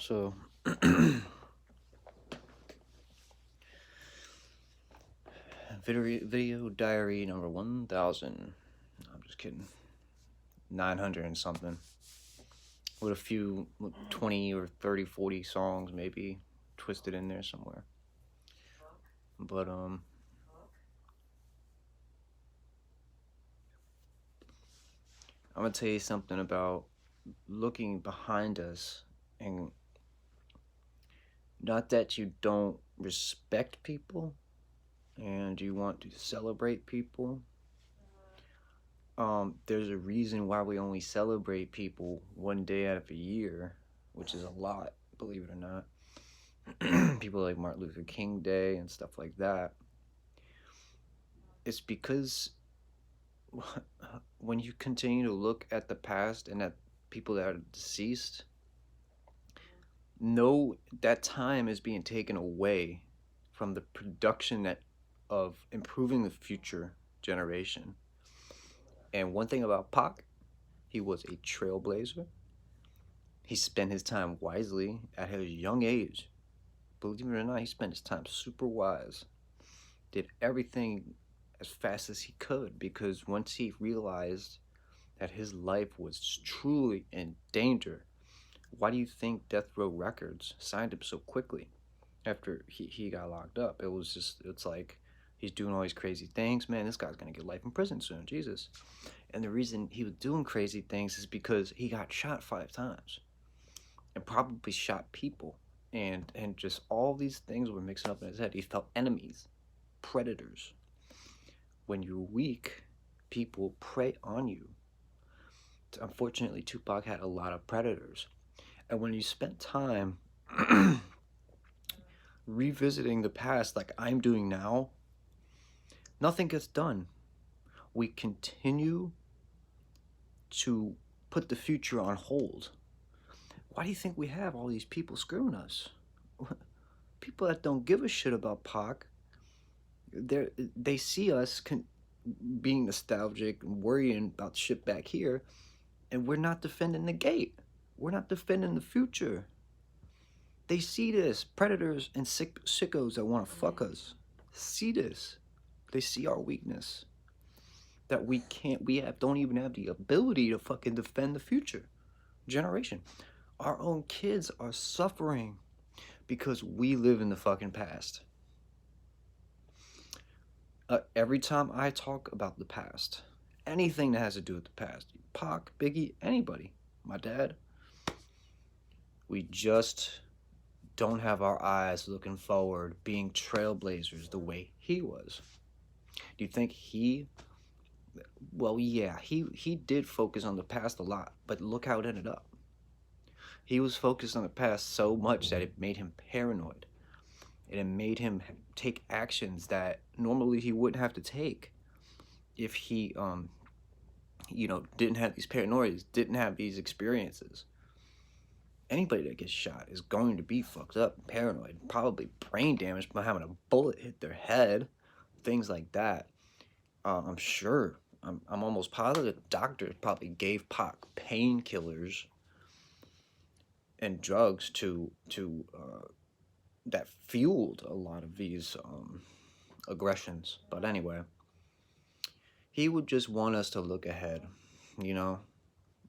So video diary number 1000. I'm just kidding. 900 and something. With a few 20 or 30, 40 songs maybe twisted in there somewhere. But I'm gonna tell you something about looking behind us, and not that you don't respect people and you want to celebrate people. There's a reason why we only celebrate people one day out of a year, which is a lot, believe it or not. People like Martin Luther King Day and stuff like that. It's because when you continue to look at the past and at people that are deceased, know that time is being taken away from the production of improving the future generation. And one thing about Pac, he was a trailblazer. He spent his time wisely at his young age. Believe it or not, he spent his time super wise. Did everything as fast as he could, because once he realized that his life was truly in danger, why do you think Death Row Records signed him so quickly after he got locked up? It's like, he's doing all these crazy things. Man, this guy's gonna get life in prison soon, Jesus. And the reason he was doing crazy things is because he got shot 5 times. And probably shot people. And just all these things were mixing up in his head. He felt enemies, predators. When you're weak, people prey on you. Unfortunately, Tupac had a lot of predators. And when you spend time revisiting the past like I'm doing now, nothing gets done. We continue to put the future on hold. Why do you think we have all these people screwing us? People that don't give a shit about Pac. They see us being nostalgic and worrying about shit back here, and we're not defending the gate. We're not defending the future. They see this. Predators and sickos that want to fuck us see this. They see our weakness. That we don't even have the ability to fucking defend the future generation. Our own kids are suffering because we live in the fucking past. Every time I talk about the past, anything that has to do with the past, Pac, Biggie, anybody, my dad, we just don't have our eyes looking forward, being trailblazers the way he was. Do you think well, yeah, he did focus on the past a lot, but look how it ended up. He was focused on the past so much that it made him paranoid. And it made him take actions that normally he wouldn't have to take if he, didn't have these paranoias, didn't have these experiences. Anybody that gets shot is going to be fucked up, paranoid, probably brain damaged by having a bullet hit their head, things like that. I'm sure, I'm almost positive doctors probably gave Pac painkillers and drugs to that fueled a lot of these aggressions. But anyway, he would just want us to look ahead,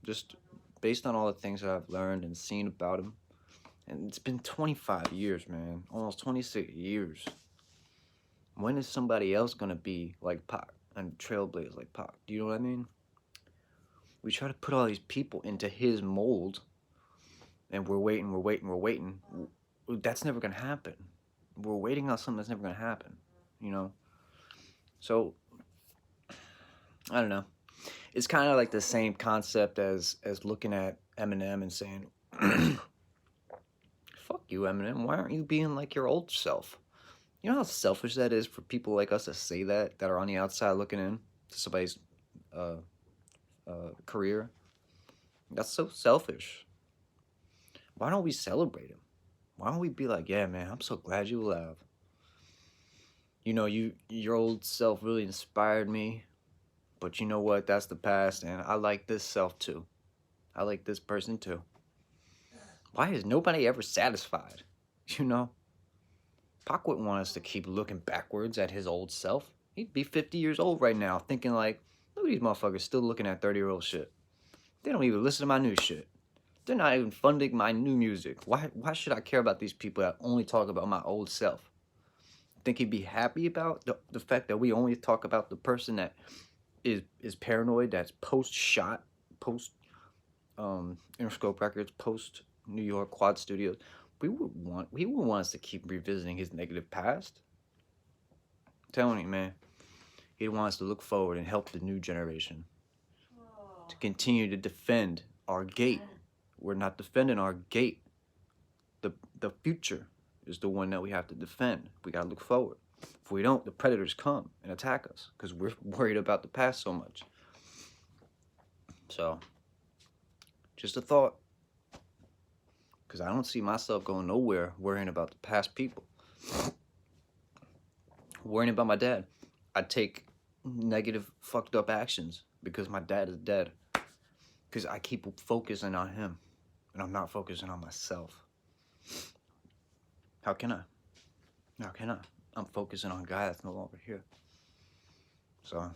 just based on all the things that I've learned and seen about him. And it's been 25 years, man, almost 26 years. When is somebody else gonna be like Pac and trailblaze like Pac? Do you know what I mean? We try to put all these people into his mold, and we're waiting. That's never gonna happen. We're waiting on something that's never gonna happen, So, I don't know. It's kind of like the same concept as looking at Eminem and saying, fuck you, Eminem, why aren't you being like your old self? You know how selfish that is for people like us to say that are on the outside looking in to somebody's career? That's so selfish. Why don't we celebrate him? Why don't we be like, yeah, man, I'm so glad you're alive. Your old self really inspired me, but you know what? That's the past, and I like this self too. I like this person too. Why is nobody ever satisfied? You know? Pac wouldn't want us to keep looking backwards at his old self. He'd be 50 years old right now thinking like, look at these motherfuckers still looking at 30-year-old shit. They don't even listen to my new shit. They're not even funding my new music. Why should I care about these people that only talk about my old self? Think he'd be happy about the fact that we only talk about the person that is paranoid, that's post-shot, post Interscope Records, post New York Quad Studios? He would want us to keep revisiting his negative past. I'm telling you, man. He'd want us to look forward and help the new generation to continue to defend our gate. We're not defending our gate. The future is the one that we have to defend. We gotta look forward. If we don't, the predators come and attack us because we're worried about the past so much. So, just a thought. Because I don't see myself going nowhere worrying about the past people. Worrying about my dad. I take negative, fucked up actions because my dad is dead. Because I keep focusing on him. And I'm not focusing on myself. How can I? How can I? I'm focusing on a guy that's no longer here. So...